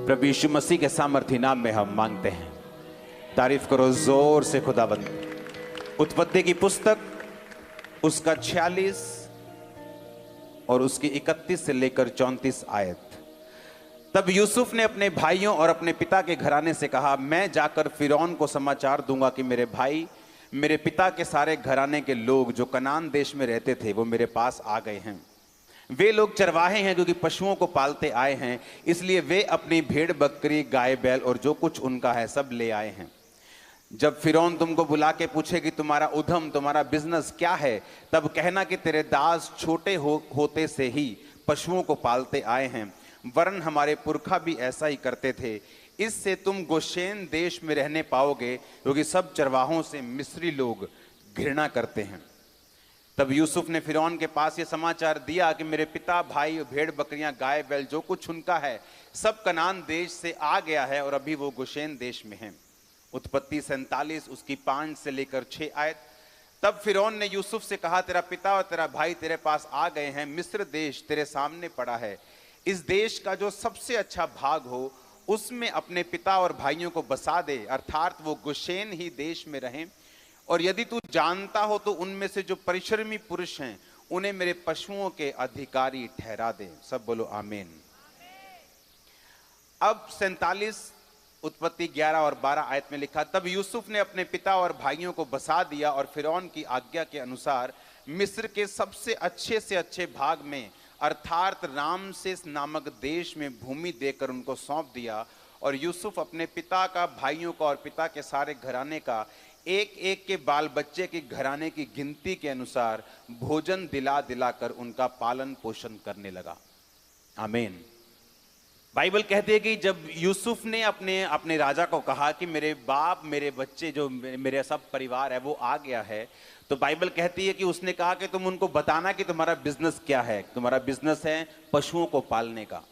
प्रभु यीशु मसीह के सामर्थी नाम में हम मांगते हैं। तारीफ करो जोर से खुदाबंद। उत्पत्ति की पुस्तक उसका 46 और उसकी 31 से लेकर 34 आयत। तब यूसुफ ने अपने भाइयों और अपने पिता के घराने से कहा, मैं जाकर फिरौन को समाचार दूंगा कि मेरे भाई, मेरे पिता के सारे घराने के लोग जो कनान देश में रहते थे वो मेरे पास आ गए हैं। वे लोग चरवाहे हैं क्योंकि पशुओं को पालते आए हैं, इसलिए वे अपनी भेड़ बकरी गाय बैल और जो कुछ उनका है सब ले आए हैं। जब फिरौन तुमको बुला के पूछे कि तुम्हारा उद्यम, तुम्हारा बिजनेस क्या है, तब कहना कि तेरे दास छोटे होते से ही पशुओं को पालते आए हैं, वरन हमारे पुरखा भी ऐसा ही करते थे। इससे तुम गोशेन देश में रहने पाओगे क्योंकि सब चरवाहों से मिस्री लोग घृणा करते हैं। तब यूसुफ ने फिरौन के पास ये समाचार दिया कि मेरे पिता, भाई, भेड़ बकरियां, गाय बैल जो कुछ उनका है सब कनान देश से आ गया है और अभी वो गोशेन देश में है। उत्पत्ति 47 उसकी 5 से लेकर 6 आयत। तब फिरौन ने यूसुफ से कहा, तेरा पिता और तेरा भाई तेरे पास आ गए हैं, मिस्र देश तेरे सामने पड़ा है। इस देश का जो सबसे अच्छा भाग हो उसमें अपने पिता और भाइयों को बसा दे, अर्थात वो गोशेन ही देश में रहें। और यदि तू जानता हो तो उनमें से जो परिश्रमी पुरुष हैं उन्हें मेरे पशुओं के अधिकारी ठहरा दे। सब बोलो आमीन। अब 47 उत्पत्ति 11 और 12 आयत में लिखा, तब यूसुफ ने अपने पिता और भाइयों को बसा दिया और फिरौन की आज्ञा के अनुसार मिस्र के सबसे अच्छे से अच्छे भाग में अर्थात रामसेस नामक देश में भूमि देकर उनको सौंप दिया। और यूसुफ अपने पिता का, भाइयों का और पिता के सारे घराने का एक एक के बाल बच्चे के घराने की गिनती के अनुसार भोजन दिला दिलाकर उनका पालन पोषण करने लगा। आमीन। बाइबल कहती है कि जब यूसुफ ने अपने राजा को कहा कि मेरे बाप, मेरे बच्चे, जो मेरे सब परिवार है वो आ गया है, तो बाइबल कहती है कि उसने कहा कि तुम उनको बताना कि तुम्हारा बिजनेस क्या है। तुम्हारा बिजनेस है पशुओं को पालने का।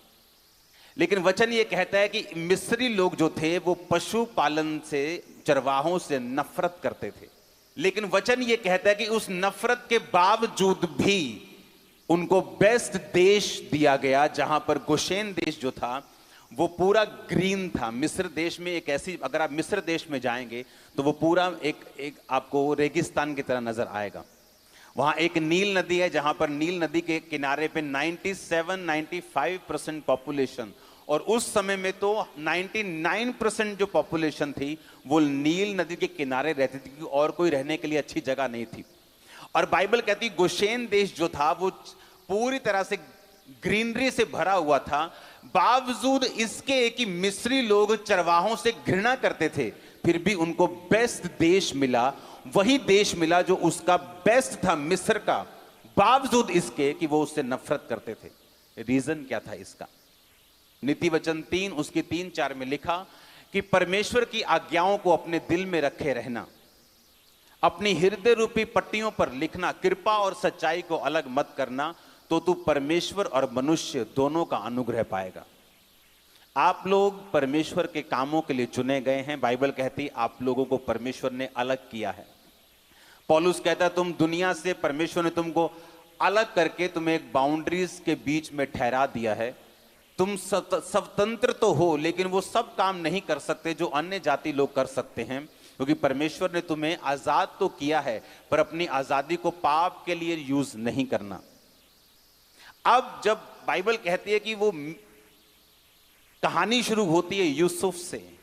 लेकिन वचन ये कहता है कि मिस्री लोग जो थे वो पशु पालन से, चरवाहों से नफरत करते थे। लेकिन वचन ये कहता है कि उस नफरत के बावजूद भी उनको बेस्ट देश दिया गया, जहां पर गोशेन देश जो था वो पूरा ग्रीन था। मिस्र देश में एक ऐसी, अगर आप मिस्र देश में जाएंगे तो वो पूरा एक आपको रेगिस्तान की तरह नजर आएगा। वहां एक नील नदी है जहां पर नील नदी के किनारे पे 97-95% पॉपुलेशन, और उस समय में तो 99% जो पॉपुलेशन थी वो नील नदी के किनारे रहती थी, और कोई रहने के लिए अच्छी जगह नहीं थी। और बाइबल कहती गोशेन देश जो था वो पूरी तरह से ग्रीनरी से भरा हुआ था। बावजूद इसके कि मिस्री लोग चरवाहों से घृणा करते थे, फिर भी उनको बेस्ट देश मिला। वही देश मिला जो उसका बेस्ट था, मिस्र का, बावजूद इसके कि वो उससे नफरत करते थे। रीजन क्या था इसका? नीति वचन 3 उसकी 3-4 में लिखा कि परमेश्वर की आज्ञाओं को अपने दिल में रखे रहना, अपनी हृदय रूपी पट्टियों पर लिखना, कृपा और सच्चाई को अलग मत करना, तो तू परमेश्वर और मनुष्य दोनों का अनुग्रह पाएगा। आप लोग परमेश्वर के कामों के लिए चुने गए हैं। बाइबल कहती आप लोगों को परमेश्वर ने अलग किया है। पौलुस कहता तुम दुनिया से, परमेश्वर ने तुमको अलग करके तुम्हें एक बाउंड्रीज के बीच में ठहरा दिया है। तुम स्वतंत्र तो हो, लेकिन वो सब काम नहीं कर सकते जो अन्य जाति लोग कर सकते हैं, क्योंकि परमेश्वर ने तुम्हें आजाद तो किया है, पर अपनी आजादी को पाप के लिए यूज नहीं करना। अब जब बाइबल कहती है कि वो कहानी शुरू होती है यूसुफ से,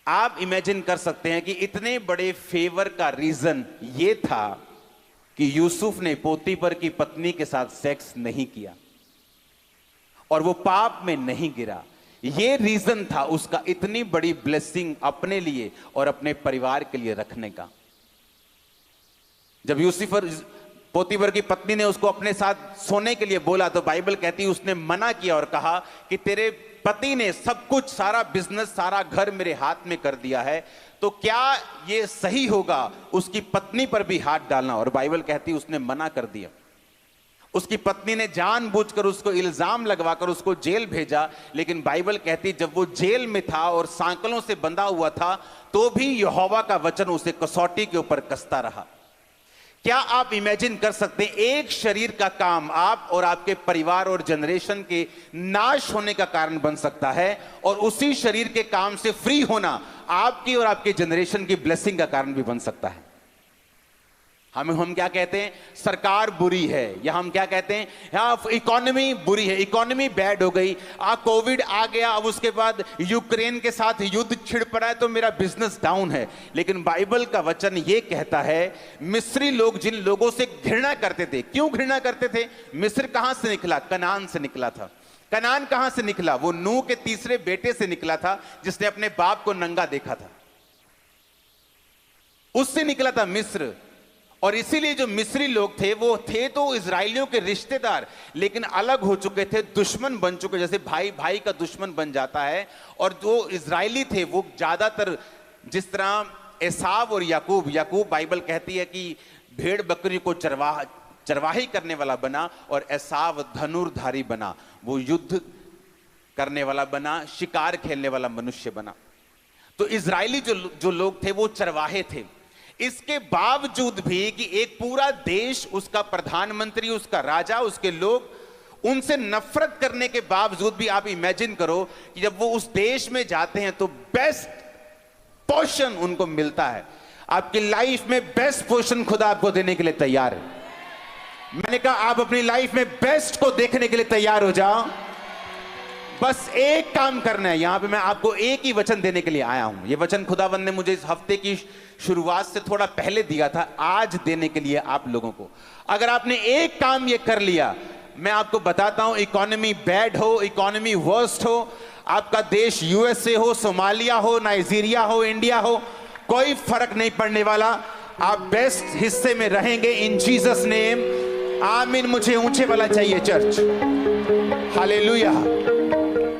आप इमेजिन कर सकते हैं कि इतने बड़े फेवर का रीजन ये था कि यूसुफ ने पोतीफर की पत्नी के साथ सेक्स नहीं किया और वो पाप में नहीं गिरा। ये रीजन था उसका इतनी बड़ी ब्लेसिंग अपने लिए और अपने परिवार के लिए रखने का। जब पोतीफर की पत्नी ने उसको अपने साथ सोने के लिए बोला तो बाइबल कहती है उसने मना किया और कहा कि तेरे पति ने सब कुछ, सारा बिजनेस, सारा घर मेरे हाथ में कर दिया है, तो क्या ये सही होगा उसकी पत्नी पर भी हाथ डालना? और बाइबल कहती है उसने मना कर दिया। उसकी पत्नी ने जानबूझकर उसको इल्जाम लगवाकर उसको जेल भेजा, लेकिन बाइबल कहती जब वो जेल में था और सांकलों से बंधा हुआ था तो भी यहोवा का वचन उसे कसौटी के ऊपर कसता रहा। क्या आप इमेजिन कर सकते हैं एक शरीर का काम आप और आपके परिवार और जनरेशन के नाश होने का कारण बन सकता है, और उसी शरीर के काम से फ्री होना आपकी और आपके जनरेशन की ब्लेसिंग का कारण भी बन सकता है। हम क्या कहते हैं, सरकार बुरी है, या हम क्या कहते हैं, हाँ इकोनॉमी बुरी है, इकोनॉमी बैड हो गई, कोविड आ गया, अब उसके बाद यूक्रेन के साथ युद्ध छिड़ पड़ा है तो मेरा बिजनेस डाउन है। लेकिन बाइबल का वचन ये कहता है, मिस्री लोग जिन लोगों से घृणा करते थे, क्यों घृणा करते थे? मिस्र कहां से निकला? कनान से निकला था। कनान कहां से निकला? वो नूह के तीसरे बेटे से निकला था, जिसने अपने बाप को नंगा देखा था, उससे निकला था मिस्र। और इसीलिए जो मिस्री लोग थे वो थे तो इजराइलियों के रिश्तेदार, लेकिन अलग हो चुके थे, दुश्मन बन चुके, जैसे भाई भाई का दुश्मन बन जाता है। और जो इजराइली थे वो ज्यादातर, जिस तरह एसाव और याकूब बाइबल कहती है कि भेड़ बकरी को चरवाही करने वाला बना, और एसाव धनुर्धारी बना, वो युद्ध करने वाला बना, शिकार खेलने वाला मनुष्य बना। तो इजराइली जो लोग थे वो चरवाहे थे। इसके बावजूद भी कि एक पूरा देश, उसका प्रधानमंत्री, उसका राजा, उसके लोग उनसे नफरत करने के बावजूद भी आप इमेजिन करो कि जब वो उस देश में जाते हैं तो बेस्ट पोर्शन उनको मिलता है। आपकी लाइफ में बेस्ट पोर्शन खुदा आपको देने के लिए तैयार है। मैंने कहा आप अपनी लाइफ में बेस्ट को देखने के लिए तैयार हो जाओ। बस एक काम करना है। यहां पे मैं आपको एक ही वचन देने के लिए आया हूं। यह वचन खुदावंद ने मुझे इस हफ्ते की शुरुआत से थोड़ा पहले दिया था, आज देने के लिए आप लोगों को। अगर आपने एक काम ये कर लिया, मैं आपको बताता हूं, इकोनॉमी बैड हो, इकोनॉमी वर्स्ट हो, आपका देश यूएसए हो, सोमालिया हो, नाइजीरिया हो, इंडिया हो, कोई फर्क नहीं पड़ने वाला। आप बेस्ट हिस्से में रहेंगे इन जीसस नेम। आमीन। मुझे ऊंचे वाला चाहिए चर्च। हालेलुया।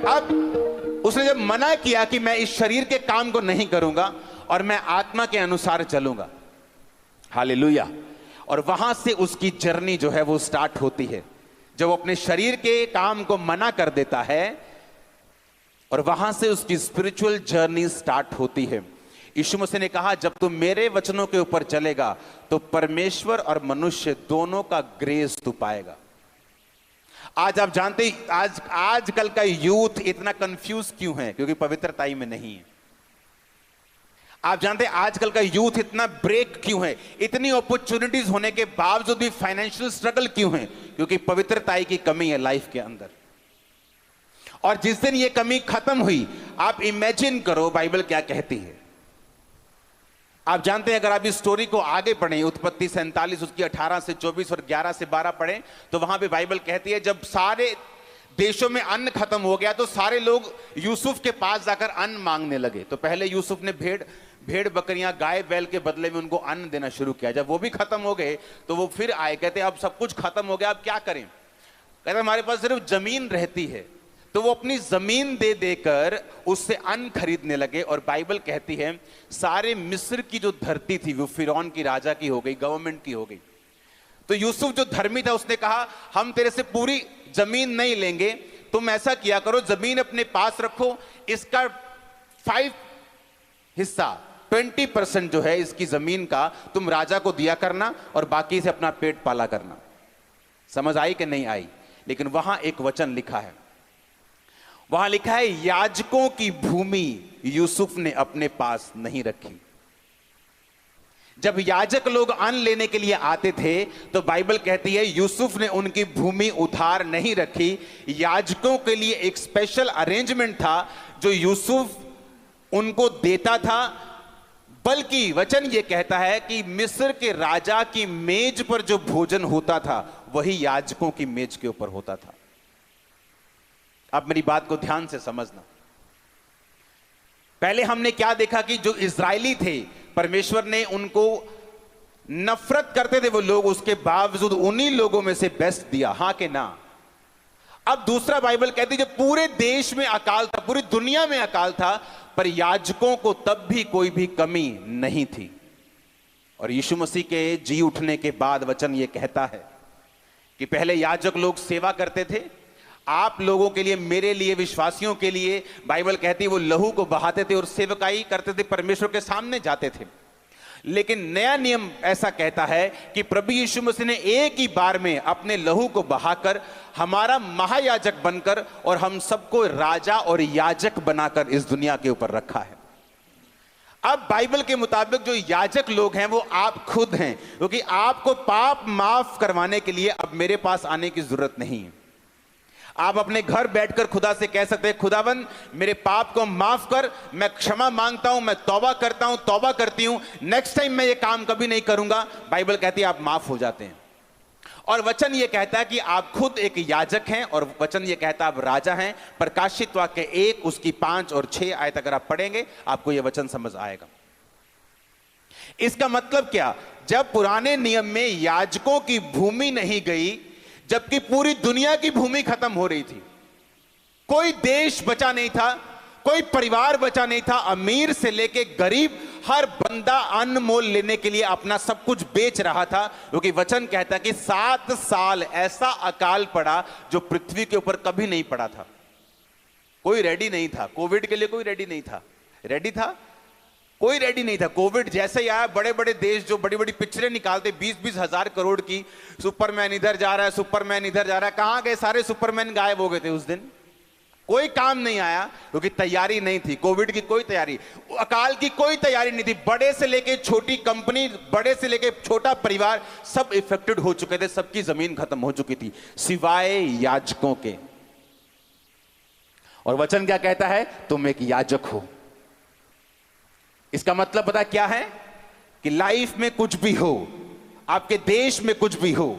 अब उसने जब मना किया कि मैं इस शरीर के काम को नहीं करूंगा और मैं आत्मा के अनुसार चलूंगा, हालेलुया, और वहां से उसकी जर्नी जो है वो स्टार्ट होती है। जब वो अपने शरीर के काम को मना कर देता है और वहां से उसकी स्पिरिचुअल जर्नी स्टार्ट होती है। यीशु मसीह ने कहा, जब तू मेरे वचनों के ऊपर चलेगा तो परमेश्वर और मनुष्य दोनों का ग्रेस तू पाएगा। आज आप जानते, आजकल का यूथ इतना कंफ्यूज क्यों है? क्योंकि पवित्रताई में नहीं है। आप जानते हैं आजकल का यूथ इतना ब्रेक क्यों है? इतनी अपॉर्चुनिटीज होने के बावजूद भी फाइनेंशियल स्ट्रगल क्यों है? क्योंकि पवित्रताई की कमी है लाइफ के अंदर। और जिस दिन ये कमी खत्म हुई, आप इमेजिन करो बाइबल क्या कहती है। आप जानते हैं, अगर आप इस स्टोरी को आगे पढ़ें, उत्पत्ति 47 उसकी 18 से 24 और 11 से 12 पढ़ें, तो वहां पे बाइबल कहती है, जब सारे देशों में अन्न खत्म हो गया तो सारे लोग यूसुफ के पास जाकर अन्न मांगने लगे। तो पहले यूसुफ ने भेड़ बकरियां, गाय बैल के बदले में उनको अन्न देना शुरू किया। जब वो भी खत्म हो गए तो वो फिर आए, कहते अब सब कुछ खत्म हो गया, अब क्या करें? कहते हमारे पास सिर्फ जमीन रहती है। तो वो अपनी जमीन दे देकर उससे अन्न खरीदने लगे। और बाइबल कहती है सारे मिस्र की जो धरती थी वो फिरौन की राजा की हो गई, गवर्नमेंट की हो गई। तो यूसुफ जो धर्मी था उसने कहा, हम तेरे से पूरी जमीन नहीं लेंगे, तुम ऐसा किया करो, जमीन अपने पास रखो, इसका 5 हिस्सा 20% जो है इसकी जमीन का तुम राजा को दिया करना और बाकी से अपना पेट पाला करना। समझ आई कि नहीं आई? लेकिन वहां एक वचन लिखा है, वहां लिखा है, याजकों की भूमि यूसुफ ने अपने पास नहीं रखी। जब याजक लोग अन्न लेने के लिए आते थे तो बाइबल कहती है यूसुफ ने उनकी भूमि उधार नहीं रखी। याजकों के लिए एक स्पेशल अरेंजमेंट था जो यूसुफ उनको देता था। बल्कि वचन यह कहता है कि मिस्र के राजा की मेज पर जो भोजन होता था वही याजकों की मेज के ऊपर होता था। अब मेरी बात को ध्यान से समझना। पहले हमने क्या देखा कि जो इजरायली थे, परमेश्वर ने उनको, नफरत करते थे वो लोग, उसके बावजूद उन्हीं लोगों में से बेस्ट दिया। हां के ना? अब दूसरा बाइबल कहती है जब पूरे देश में अकाल था, पूरी दुनिया में अकाल था, पर याजकों को तब भी कोई भी कमी नहीं थी। और यीशु मसीह के जी उठने के बाद वचन ये कहता है कि पहले याजक लोग सेवा करते थे, आप लोगों के लिए, मेरे लिए, विश्वासियों के लिए, बाइबल कहती है वो लहू को बहाते थे और सेवकाई करते थे, परमेश्वर के सामने जाते थे। लेकिन नया नियम ऐसा कहता है कि प्रभु यीशु मसीह ने एक ही बार में अपने लहू को बहाकर हमारा महायाजक बनकर और हम सबको राजा और याजक बनाकर इस दुनिया के ऊपर रखा है। अब बाइबल के मुताबिक जो याजक लोग हैं वो आप खुद हैं, क्योंकि आपको पाप माफ करवाने के लिए अब मेरे पास आने की जरूरत नहीं है। आप अपने घर बैठकर खुदा से कह सकते हैं, खुदावन मेरे पाप को माफ कर, मैं क्षमा मांगता हूं, मैं तौबा करता हूं, तौबा करती हूं, नेक्स्ट टाइम मैं ये काम कभी नहीं करूंगा। बाइबल कहती है आप माफ हो जाते हैं। और वचन ये कहता है कि आप खुद एक याजक हैं, और वचन ये कहता है आप राजा हैं। प्रकाशित वाक्य 1 उसकी 5 और 6 आयत अगर आप पढ़ेंगे आपको यह वचन समझ आएगा। इसका मतलब क्या, जब पुराने नियम में याजकों की भूमि नहीं गई, जबकि पूरी दुनिया की भूमि खत्म हो रही थी, कोई देश बचा नहीं था, कोई परिवार बचा नहीं था, अमीर से लेके गरीब हर बंदा अनमोल लेने के लिए अपना सब कुछ बेच रहा था, क्योंकि वचन कहता है कि 7 साल ऐसा अकाल पड़ा जो पृथ्वी के ऊपर कभी नहीं पड़ा था। कोई रेडी नहीं था कोविड के लिए, कोई रेडी नहीं था। रेडी था कोई रेडी नहीं था। कोविड जैसे ही आया, बड़े बड़े देश जो बड़ी बड़ी पिक्चरें निकालते 20-20 हजार करोड़ की, सुपरमैन इधर जा रहा है, सुपरमैन इधर जा रहा है, कहां गए सारे सुपरमैन? गायब हो गए थे उस दिन। कोई काम नहीं आया क्योंकि तैयारी नहीं थी। कोविड की कोई तैयारी, अकाल की कोई तैयारी नहीं थी। बड़े से लेके छोटी कंपनी, बड़े से लेके छोटा परिवार, सब इफेक्टेड हो चुके थे, सबकी जमीन खत्म हो चुकी थी सिवाय याजकों के। और वचन क्या कहता है? तुम एक याजक हो। इसका मतलब पता क्या है? कि लाइफ में कुछ भी हो, आपके देश में कुछ भी हो,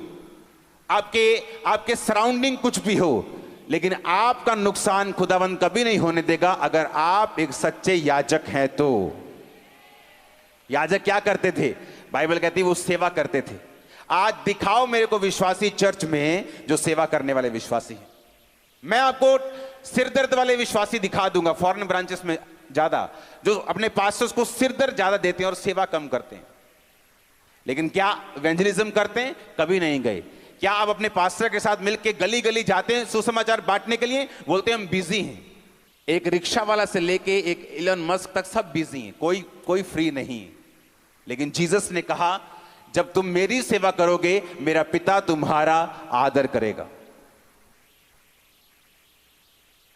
आपके सराउंडिंग कुछ भी हो, लेकिन आपका नुकसान खुदावंद कभी नहीं होने देगा अगर आप एक सच्चे याजक हैं तो। याजक क्या करते थे? बाइबल कहती है वो सेवा करते थे। आज दिखाओ मेरे को विश्वासी चर्च में जो सेवा करने वाले विश्वासी हैं। मैं आपको सिरदर्द वाले विश्वासी दिखा दूंगा फॉरेन ब्रांचेस में ज्यादा, जो अपने पास्टर्स को सिरदर्द ज्यादा देते हैं और सेवा कम करते हैं। लेकिन क्या इवेंजलिज्म करते हैं? कभी नहीं गए। क्या आप अपने पास्टर के साथ मिलकर गली गली जाते हैं सुसमाचार बांटने के लिए? बोलते हैं हम बिजी हैं। एक रिक्शा वाला से लेके एक इलन मस्क तक सब बिजी हैं, कोई फ्री नहीं। लेकिन जीसस ने कहा जब तुम मेरी सेवा करोगे मेरा पिता तुम्हारा आदर करेगा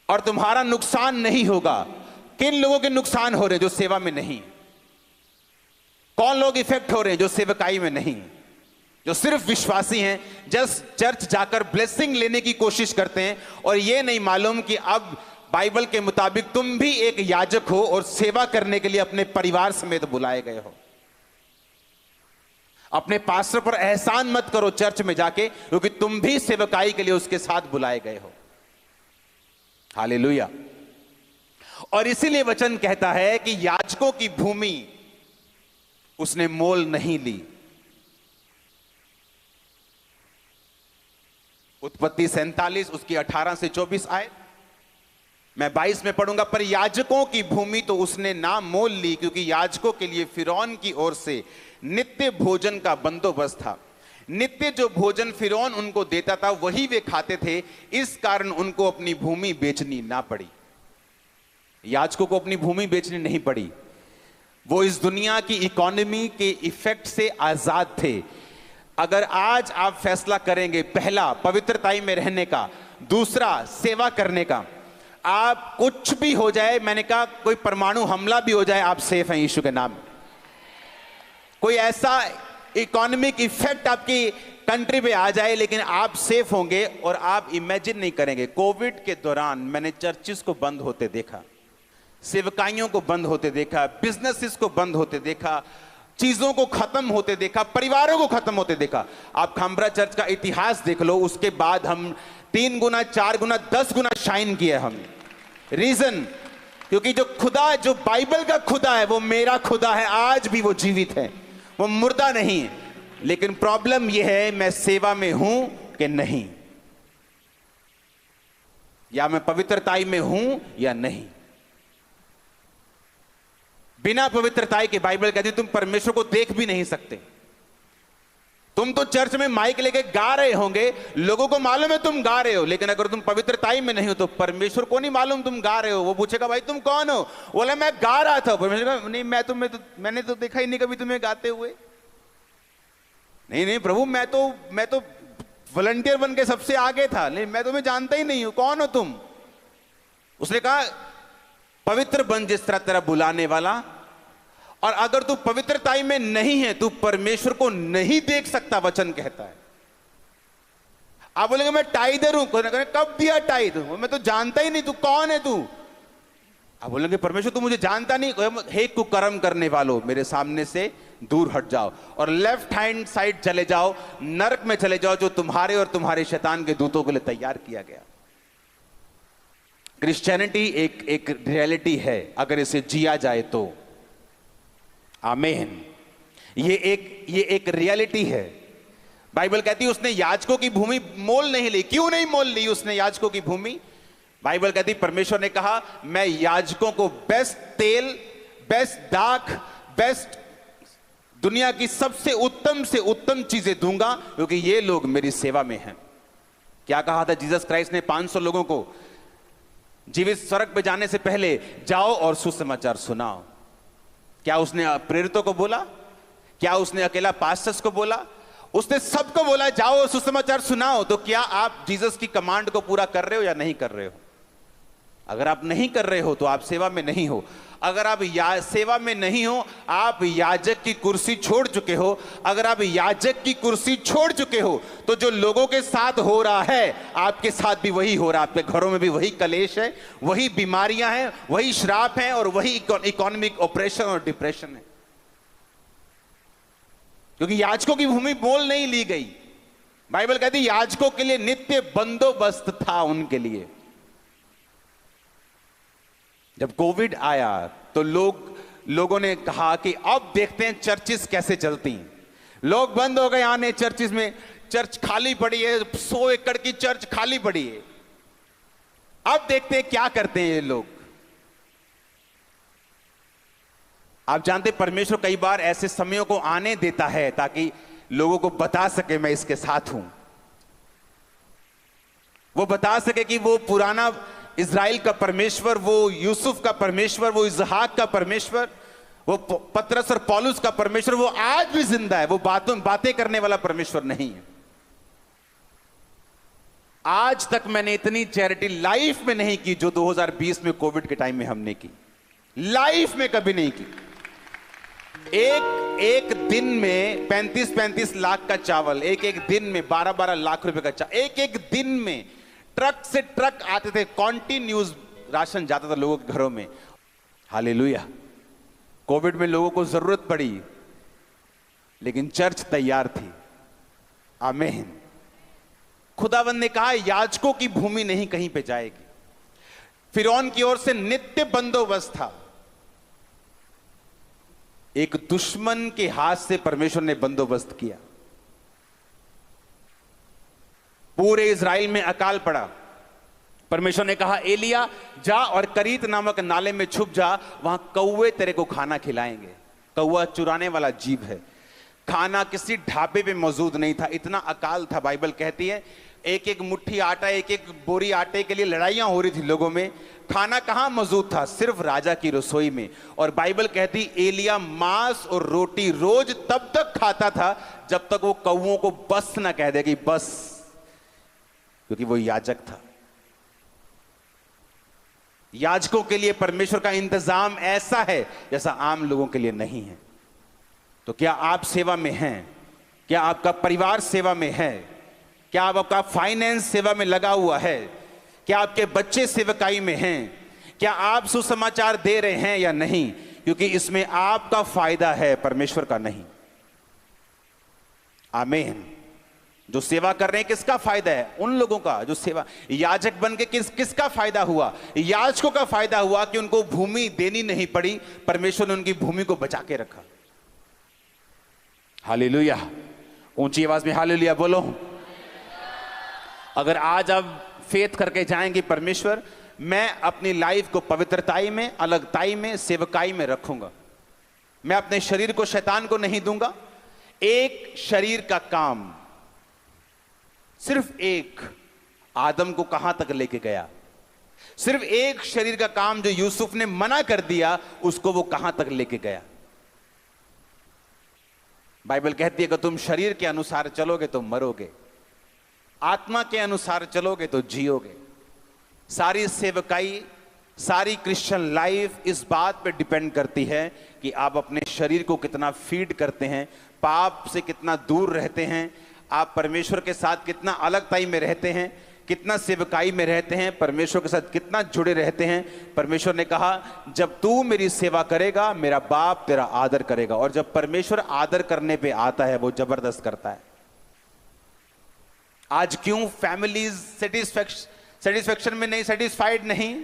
और तुम्हारा नुकसान नहीं होगा। किन लोगों के नुकसान हो रहे हैं? जो सेवा में नहीं। कौन लोग इफेक्ट हो रहे हैं? जो सेवकाई में नहीं, जो सिर्फ विश्वासी हैं, जस्ट चर्च जाकर ब्लेसिंग लेने की कोशिश करते हैं और यह नहीं मालूम कि अब बाइबल के मुताबिक तुम भी एक याजक हो और सेवा करने के लिए अपने परिवार समेत बुलाए गए हो। अपने पास्टर पर एहसान मत करो चर्च में जाके, क्योंकि तुम भी सेवकाई के लिए उसके साथ बुलाए गए हो। हालेलुया। और इसीलिए वचन कहता है कि याजकों की भूमि उसने मोल नहीं ली। उत्पत्ति 47 उसकी 18 से 24 आए, मैं 22 में पढ़ूंगा। पर याजकों की भूमि तो उसने ना मोल ली, क्योंकि याजकों के लिए फिरौन की ओर से नित्य भोजन का बंदोबस्त था। नित्य जो भोजन फिरौन उनको देता था वही वे खाते थे, इस कारण उनको अपनी भूमि बेचनी ना पड़ी। याजकों को अपनी भूमि बेचनी नहीं पड़ी। वो इस दुनिया की इकोनॉमी के इफेक्ट से आजाद थे। अगर आज आप फैसला करेंगे, पहला पवित्रताई में रहने का, दूसरा सेवा करने का, आप कुछ भी हो जाए, मैंने कहा कोई परमाणु हमला भी हो जाए, आप सेफ हैं यीशु के नाम। कोई ऐसा इकोनॉमिक इफेक्ट आपकी कंट्री पे आ जाए, लेकिन आप सेफ होंगे। और आप इमेजिन नहीं करेंगे, कोविड के दौरान मैंने चर्चिस को बंद होते देखा, सेवकाइयों को बंद होते देखा, बिजनेसेस को बंद होते देखा, चीजों को खत्म होते देखा, परिवारों को खत्म होते देखा। आप खामरा चर्च का इतिहास देख लो, उसके बाद हम 3 गुना 4 गुना 10 गुना शाइन किया हम। रीजन, क्योंकि जो खुदा, जो बाइबल का खुदा है वो मेरा खुदा है, आज भी वो जीवित है, वो मुर्दा नहीं है। लेकिन प्रॉब्लम यह है मैं सेवा में हूं कि नहीं, या मैं पवित्रताई में हूं या नहीं। बिना पवित्रताई के बाइबल कहती तुम परमेश्वर को देख भी नहीं सकते। तुम तो चर्च में माइक लेके गा रहे होंगे, लोगों को मालूम है तुम गा रहे हो, लेकिन अगर तुम पवित्रता में नहीं हो तो परमेश्वर को नहीं मालूम तुम गा रहे हो। वो पूछेगा भाई तुम कौन हो? बोले मैं गा रहा था। परमेश्वर कहा नहीं, मैंने तो देखा ही नहीं कभी तुम्हें गाते हुए। नहीं प्रभु, मैं तो वॉलंटियर बन के सबसे आगे था, लेकिन मैं तुम्हें जानता ही नहीं हूं, कौन हो तुम? उसने कहा पवित्र बन जिस तरह तेरा बुलाने वाला। और अगर तू पवित्रता में नहीं है, तू परमेश्वर को नहीं देख सकता, वचन कहता है। आप बोलेंगे मैं टाइडर हूं, कब दिया टाइड? मैं तो जानता ही नहीं, तू कौन है तू? आप बोलेंगे परमेश्वर तू मुझे जानता नहीं, हे कुकर्म करने वालों, मेरे सामने से दूर हट जाओ और लेफ्ट हैंड साइड चले जाओ, नरक में चले जाओ, जो तुम्हारे और तुम्हारे शैतान के दूतों के लिए तैयार किया गया। क्रिश्चियनिटी एक रियलिटी है, अगर इसे जिया जाए तो। आमीन। ये एक रियलिटी है। बाइबल कहती है उसने याजकों की भूमि मोल नहीं ली। क्यों नहीं मोल ली उसने याजकों की भूमि? बाइबल कहती परमेश्वर ने कहा मैं याजकों को बेस्ट तेल, बेस्ट दाख, बेस्ट दुनिया की सबसे उत्तम चीजें दूंगा, क्योंकि ये लोग मेरी सेवा में हैं। क्या कहा था जीसस क्राइस्ट ने 500 लोगों को जीवित स्वर्ग पे जाने से पहले? जाओ और सुसमाचार सुनाओ। क्या उसने प्रेरितों को बोला? क्या उसने अकेला पास्टर्स को बोला? उसने सबको बोला जाओ और सुसमाचार सुनाओ। तो क्या आप जीसस की कमांड को पूरा कर रहे हो या नहीं कर रहे हो? अगर आप नहीं कर रहे हो तो आप सेवा में नहीं हो। अगर आप सेवा में नहीं हो, आप याजक की कुर्सी छोड़ चुके हो। अगर आप याजक की कुर्सी छोड़ चुके हो तो जो लोगों के साथ हो रहा है आपके साथ भी वही हो रहा है। आपके घरों में भी वही कलेश है, वही बीमारियां हैं, वही श्राप हैं और वही इकोनॉमिक ऑपरेशन और डिप्रेशन है, क्योंकि याजकों की भूमि मोल नहीं ली गई। बाइबल कहती है याजकों के लिए नित्य बंदोबस्त था उनके लिए। जब कोविड आया तो लोगों ने कहा कि अब देखते हैं चर्चिस कैसे चलती। लोग बंद हो गए आने चर्चिस में, चर्च खाली पड़ी है, 100 एकड़ की चर्च खाली पड़ी है। अब देखते हैं क्या करते हैं ये लोग। आप जानते परमेश्वर कई बार ऐसे समयों को आने देता है ताकि लोगों को बता सके मैं इसके साथ हूं। वो बता सके कि वो पुराना इज़राइल का परमेश्वर, वो यूसुफ का परमेश्वर, वो इसहाक का परमेश्वर, वो पतरस और पौलुस का परमेश्वर, वो आज भी जिंदा है। वो बातें करने वाला परमेश्वर नहीं है। आज तक मैंने इतनी चैरिटी लाइफ में नहीं की जो 2020 में कोविड के टाइम में हमने की। लाइफ में कभी नहीं की। एक दिन में 35 लाख का चावल, एक दिन में 12 लाख रुपए का चावल, एक दिन में ट्रक से ट्रक आते थे, कॉन्टिन्यूस राशन जाता था लोगों के घरों में। हालेलुया। कोविड में लोगों को जरूरत पड़ी लेकिन चर्च तैयार थी। आमीन। खुदावंद ने कहा याजकों की भूमि नहीं कहीं पे जाएगी। फिरौन की ओर से नित्य बंदोबस्त था। एक दुश्मन के हाथ से परमेश्वर ने बंदोबस्त किया। पूरे इज़राइल में अकाल पड़ा। परमेश्वर ने कहा एलिया जा और करीत नामक नाले में छुप जा, वहां कौवे तेरे को खाना खिलाएंगे। कौवा चुराने वाला जीव है। खाना किसी ढाबे पे मौजूद नहीं था, इतना अकाल था। बाइबल कहती है एक मुट्ठी आटा, एक बोरी आटे के लिए लड़ाइयां हो रही थी लोगों में। खाना कहां मौजूद था? सिर्फ राजा की रसोई में। और बाइबल कहती एलिया मांस और रोटी रोज तब तक खाता था जब तक वो कौवों को बस ना कह दे कि बस, क्योंकि वो याजक था। याजकों के लिए परमेश्वर का इंतजाम ऐसा है जैसा आम लोगों के लिए नहीं है। तो क्या आप सेवा में हैं? क्या आपका परिवार सेवा में है? क्या आपका फाइनेंस सेवा में लगा हुआ है? क्या आपके बच्चे सेवकाई में हैं? क्या आप सुसमाचार दे रहे हैं या नहीं? क्योंकि इसमें आपका फायदा है, परमेश्वर का नहीं। आमीन। जो सेवा कर रहे हैं किसका फायदा है? उन लोगों का जो सेवा याजक बन के किसका फायदा हुआ? याजकों का फायदा हुआ कि उनको भूमि देनी नहीं पड़ी, परमेश्वर ने उनकी भूमि को बचा के रखा। हालेलुया। ऊंची आवाज में हालेलुया बोलो। अगर आज आप फेथ करके जाएंगे परमेश्वर मैं अपनी लाइफ को पवित्रताई में, अलगताई में, सेवकाई में रखूंगा। मैं अपने शरीर को शैतान को नहीं दूंगा। एक शरीर का काम, सिर्फ एक, आदम को कहां तक लेके गया? सिर्फ एक शरीर का काम जो यूसुफ ने मना कर दिया, उसको वो कहां तक लेके गया? बाइबल कहती है कि तुम शरीर के अनुसार चलोगे तो मरोगे, आत्मा के अनुसार चलोगे तो जियोगे। सारी सेवकाई, सारी क्रिश्चियन लाइफ इस बात पे डिपेंड करती है कि आप अपने शरीर को कितना फीड करते हैं, पाप से कितना दूर रहते हैं, आप परमेश्वर के साथ कितना अलगताई में रहते हैं, कितना सेवकाई में रहते हैं, परमेश्वर के साथ कितना जुड़े रहते हैं। परमेश्वर ने कहा, जब तू मेरी सेवा करेगा, मेरा बाप तेरा आदर करेगा। और जब परमेश्वर आदर करने पे आता है, वो जबरदस्त करता है। आज क्यों फैमिलीज सेटिस्फैक्शन में नहीं, सेटिस्फाइड नहीं?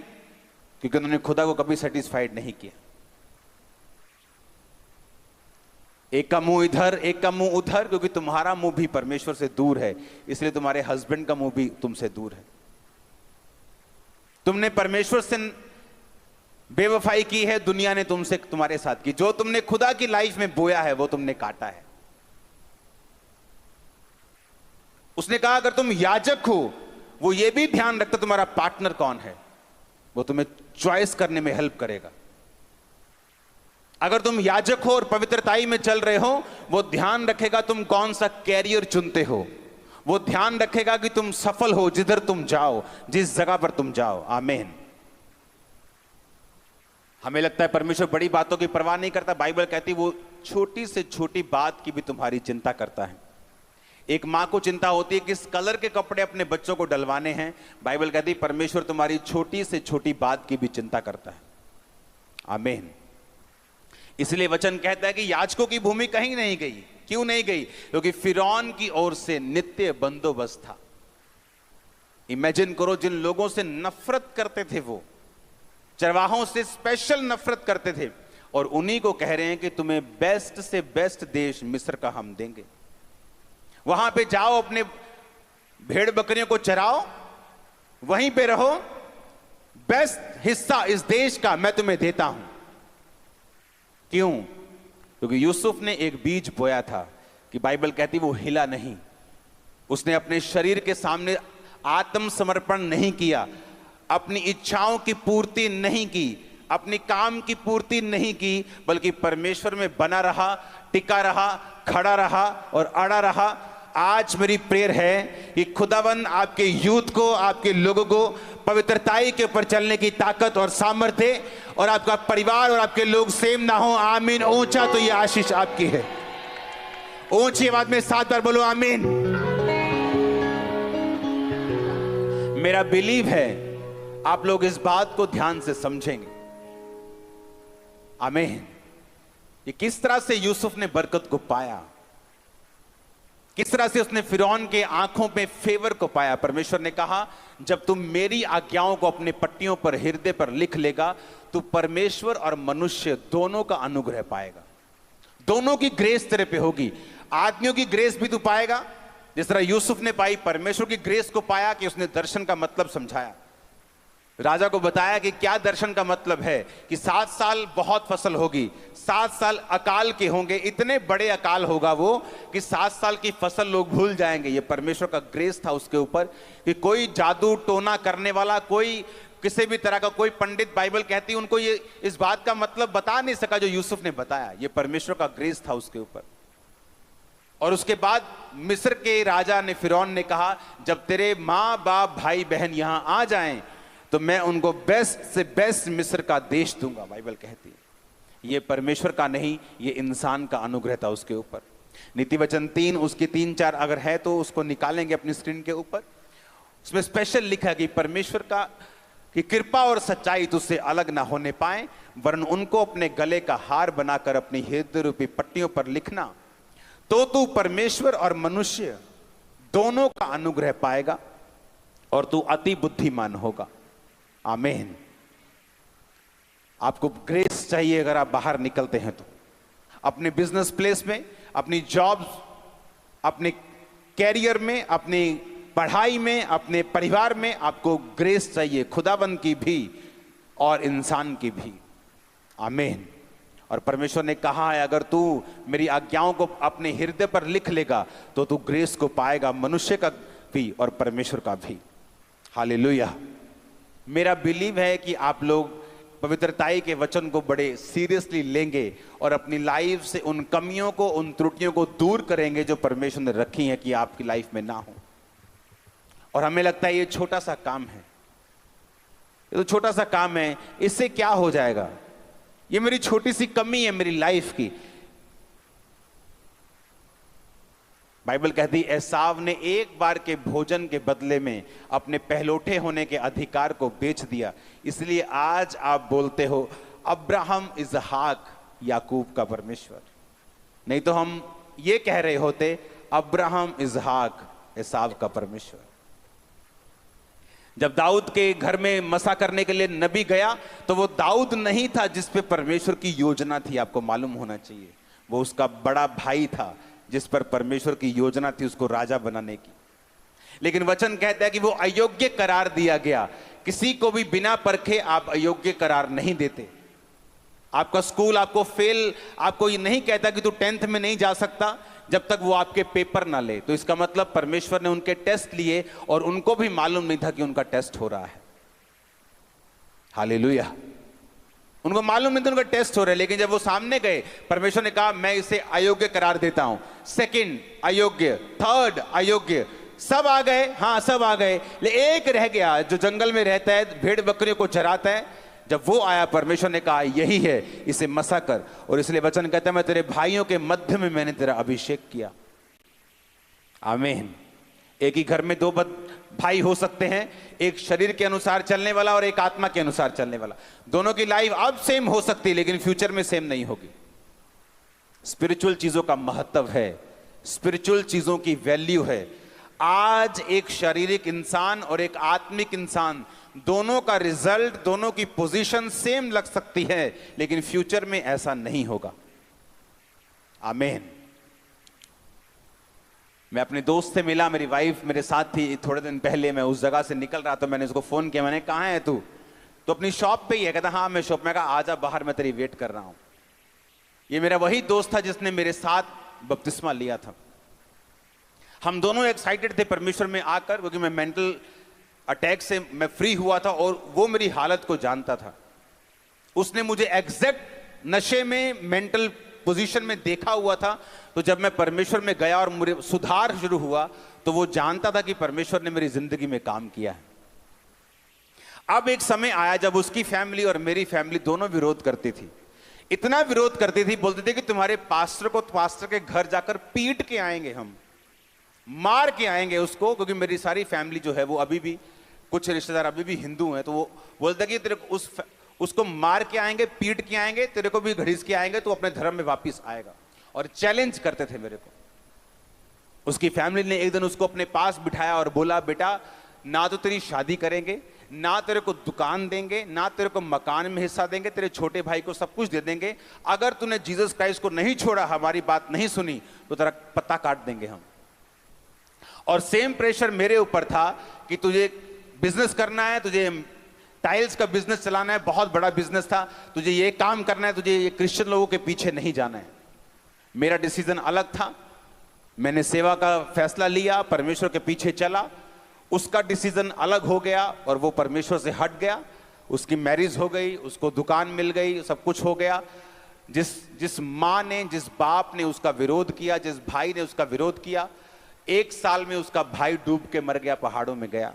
क्योंकि उन्होंने खुदा को कभी सेटिस्फाइड नहीं किया। एक का मुंह इधर, एक का मुंह उधर, क्योंकि तुम्हारा मुंह भी परमेश्वर से दूर है, इसलिए तुम्हारे हस्बैंड का मुंह भी तुमसे दूर है। तुमने परमेश्वर से बेवफाई की है, दुनिया ने तुमसे, तुम्हारे साथ की। जो तुमने खुदा की लाइफ में बोया है, वो तुमने काटा है। उसने कहा, अगर तुम याजक हो, वो ये भी ध्यान रखता तुम्हारा पार्टनर कौन है, वो तुम्हें चॉइस करने में हेल्प करेगा। अगर तुम याजक हो और पवित्रताई में चल रहे हो, वो ध्यान रखेगा तुम कौन सा कैरियर चुनते हो, वो ध्यान रखेगा कि तुम सफल हो जिधर तुम जाओ, जिस जगह पर तुम जाओ। आमीन। हमें लगता है परमेश्वर बड़ी बातों की परवाह नहीं करता। बाइबल कहती वो छोटी से छोटी बात की भी तुम्हारी चिंता करता है। एक मां को चिंता होती है किस कलर के कपड़े अपने बच्चों को डलवाने हैं। बाइबल कहती है परमेश्वर तुम्हारी छोटी से छोटी बात की भी चिंता करता है। आमीन। इसलिए वचन कहता है कि याजकों की भूमि कहीं नहीं गई। क्यों नहीं गई? क्योंकि फिरौन की ओर से नित्य बंदोबस्त था। इमेजिन करो, जिन लोगों से नफरत करते थे, वो चरवाहों से स्पेशल नफरत करते थे, और उन्हीं को कह रहे हैं कि तुम्हें बेस्ट से बेस्ट देश मिस्र का हम देंगे। वहां पे जाओ, अपने भेड़ बकरियों को चराओ, वहीं पे रहो, बेस्ट हिस्सा इस देश का मैं तुम्हें देता हूं। क्यों? क्योंकि यूसुफ ने एक बीज बोया था कि बाइबल कहती वो हिला नहीं। उसने अपने शरीर के सामने आत्मसमर्पण नहीं किया, अपनी इच्छाओं की पूर्ति नहीं की, अपनी काम की पूर्ति नहीं की, बल्कि परमेश्वर में बना रहा, टिका रहा, खड़ा रहा और अड़ा रहा। आज मेरी प्रेयर है कि खुदावन आपके यूथ को, आपके लोगों को पवित्रताई के ऊपर चलने की ताकत और सामर्थ्य, और आपका परिवार और आपके लोग सेम ना हो। आमीन। ऊंचा तो ये आशीष आपकी है। ऊंची आवाज में 7 बार बोलो आमीन। मेरा बिलीव है आप लोग इस बात को ध्यान से समझेंगे। आमीन। ये किस तरह से यूसुफ ने बरकत को पाया, किस तरह से उसने फिरौन के आंखों में फेवर को पाया। परमेश्वर ने कहा, जब तुम मेरी आज्ञाओं को अपने पट्टियों पर, हृदय पर लिख लेगा, तो परमेश्वर और मनुष्य दोनों का अनुग्रह पाएगा। दोनों की ग्रेस तेरे पे होगी। आदमियों की ग्रेस भी तू पाएगा, जिस तरह यूसुफ ने पाई। परमेश्वर की ग्रेस को पाया कि उसने दर्शन का मतलब समझाया, राजा को बताया कि क्या दर्शन का मतलब है, कि 7 साल बहुत फसल होगी, 7 साल अकाल के होंगे, इतने बड़े अकाल होगा वो कि 7 साल की फसल लोग भूल जाएंगे। ये परमेश्वर का ग्रेस था उसके ऊपर, कि कोई जादू टोना करने वाला, कोई किसी भी तरह का कोई पंडित, बाइबल कहती है, उनको ये इस बात का मतलब बता नहीं सका जो यूसुफ ने बताया। ये परमेश्वर का ग्रेस था उसके ऊपर। और उसके बाद मिस्र के राजा ने, फिरौन ने कहा, जब तेरे माँ बाप भाई बहन यहां आ जाएं, तो मैं उनको बेस्ट से बेस्ट मिस्र का देश दूंगा। बाइबल कहती है ये परमेश्वर का नहीं, ये इंसान का अनुग्रह था उसके ऊपर। नीति वचन 3 उसकी 3-4 अगर है तो उसको निकालेंगे अपनी स्क्रीन के ऊपर। उसमें स्पेशल लिखा कि परमेश्वर का कि कृपा और सच्चाई तुझसे अलग ना होने पाए, वरन उनको अपने गले का हार बनाकर अपनी हृदय रूपी पट्टियों पर लिखना, तो तू परमेश्वर और मनुष्य दोनों का अनुग्रह पाएगा और तू अति बुद्धिमान होगा। आमीन। आपको ग्रेस चाहिए अगर आप बाहर निकलते हैं तो, अपने बिजनेस प्लेस में, अपनी जॉब, अपने कैरियर में, अपनी पढ़ाई में, अपने परिवार में आपको ग्रेस चाहिए, खुदाबंद की भी और इंसान की भी। आमीन। और परमेश्वर ने कहा है अगर तू मेरी आज्ञाओं को अपने हृदय पर लिख लेगा तो तू ग्रेस को पाएगा, मनुष्य का भी और परमेश्वर का भी। हालेलुया। मेरा बिलीव है कि आप लोग पवित्रताई के वचन को बड़े सीरियसली लेंगे और अपनी लाइफ से उन कमियों को, उन त्रुटियों को दूर करेंगे जो परमेश्वर ने रखी हैं कि आपकी लाइफ में ना हो। और हमें लगता है ये छोटा सा काम है, ये तो छोटा सा काम है, इससे क्या हो जाएगा, ये मेरी छोटी सी कमी है मेरी लाइफ की। बाइबल कहती है एसाव ने एक बार के भोजन के बदले में अपने पहलौठे होने के अधिकार को बेच दिया। इसलिए आज आप बोलते हो अब्राहम इसहाक याकूब का परमेश्वर, नहीं तो हम ये कह रहे होते अब्राहम इसहाक एसाव का परमेश्वर। जब दाऊद के घर में मसा करने के लिए नबी गया तो वो दाऊद नहीं था जिस पे परमेश्वर की योजना थी, आपको मालूम होना चाहिए। वो उसका बड़ा भाई था जिस पर परमेश्वर की योजना थी उसको राजा बनाने की। लेकिन वचन कहता है कि वो अयोग्य करार दिया गया। किसी को भी बिना परखे आप अयोग्य करार नहीं देते। आपका स्कूल आपको फेल, आपको ये नहीं कहता कि तू 10th में नहीं जा सकता जब तक वो आपके पेपर ना ले। तो इसका मतलब परमेश्वर ने उनके टेस्ट लिए और उनको भी मालूम नहीं था कि उनका टेस्ट हो रहा है। हालेलुया। उनको मालूम नहीं था उनका टेस्ट हो रहा है, लेकिन जब वो सामने गए परमेश्वर ने कहा मैं इसे अयोग्य करार देता हूं। सेकंड अयोग्य, थर्ड अयोग्य, सब आ गए, हाँ सब आ गए, लेकिन एक रह गया जो जंगल में रहता है, भेड़ बकरियों को चराता है। जब वो आया परमेश्वर ने कहा यही है, इसे मसा कर। और इसलिए वचन कहता है मैं तेरे भाइयों के मध्य में मैंने तेरा अभिषेक किया। आमीन। एक ही घर में दो भाई हो सकते हैं, एक शरीर के अनुसार चलने वाला और एक आत्मा के अनुसार चलने वाला। दोनों की लाइफ अब सेम हो सकती है लेकिन फ्यूचर में सेम नहीं होगी। स्पिरिचुअल चीजों का महत्व है, स्पिरिचुअल चीजों की वैल्यू है। आज एक शारीरिक इंसान और एक आत्मिक इंसान, दोनों का रिजल्ट, दोनों की पोजीशन सेम लग सकती है लेकिन फ्यूचर में ऐसा नहीं होगा। आमीन। मैं अपने दोस्त से मिला, मेरी वाइफ मेरे साथ थी थोड़े दिन पहले। मैं उस जगह से निकल रहा था, मैंने उसको फोन किया, मैंने कहाँ है तू? तो अपनी शॉप पे ही है। कहता हाँ मैं शॉप में। कहा आजा बाहर, मैं तेरी वेट कर रहा हूं। ये मेरा वही दोस्त था जिसने मेरे साथ बपतिस्मा लिया था। हम दोनों एक्साइटेड थे परमेश्वर में आकर, क्योंकि मैं मेंटल अटैक से मैं फ्री हुआ था और वो मेरी हालत को जानता था। उसने मुझे एग्जैक्ट नशे में, मेंटल पोजीशन में देखा हुआ था। तो जब मैं परमेश्वर में गया और मुझे सुधार शुरू हुआ तो वो जानता था कि परमेश्वर ने मेरी जिंदगी में काम किया है। अब एक समय आया जब उसकी फैमिली और मेरी फैमिली दोनों विरोध करती थी। इतना विरोध करती थी, बोलते थे कि तुम्हारे पास्टर को पास्टर के घर जाकर पीट के आएंगे, हम मार के आएंगे उसको। क्योंकि मेरी सारी फैमिली जो है वो अभी भी, कुछ रिश्तेदार अभी भी हिंदू हैं, तो वो बोलते कि तेरे को उसको मार के आएंगे, पीट के आएंगे, तेरे को भी घड़ीस के आएंगे, तो अपने धर्म में वापस आएगा। और चैलेंज करते थे मेरे को। उसकी फैमिली ने एक दिन उसको अपने पास बिठाया और बोला बेटा ना तो तेरी शादी करेंगे, ना तेरे को दुकान देंगे, ना तेरे को मकान में हिस्सा देंगे, तेरे छोटे भाई को सब कुछ दे देंगे। अगर तूने जीसस क्राइस्ट को नहीं छोड़ा, हमारी बात नहीं सुनी, तो तेरा पत्ता काट देंगे हम। और सेम प्रेशर मेरे ऊपर था कि तुझे बिजनेस करना है, तुझे टाइल्स का बिजनेस चलाना है, बहुत बड़ा बिजनेस था, तुझे ये काम करना है, तुझे ये क्रिश्चियन लोगों के पीछे नहीं जाना है। मेरा डिसीजन अलग था। मैंने सेवा का फैसला लिया, परमेश्वर के पीछे चला। उसका डिसीजन अलग हो गया और वो परमेश्वर से हट गया। उसकी मैरिज हो गई, उसको दुकान मिल गई, सब कुछ हो गया। जिस माँ ने, जिस बाप ने उसका विरोध किया, जिस भाई ने उसका विरोध किया, 1 साल में उसका भाई डूब के मर गया, पहाड़ों में गया।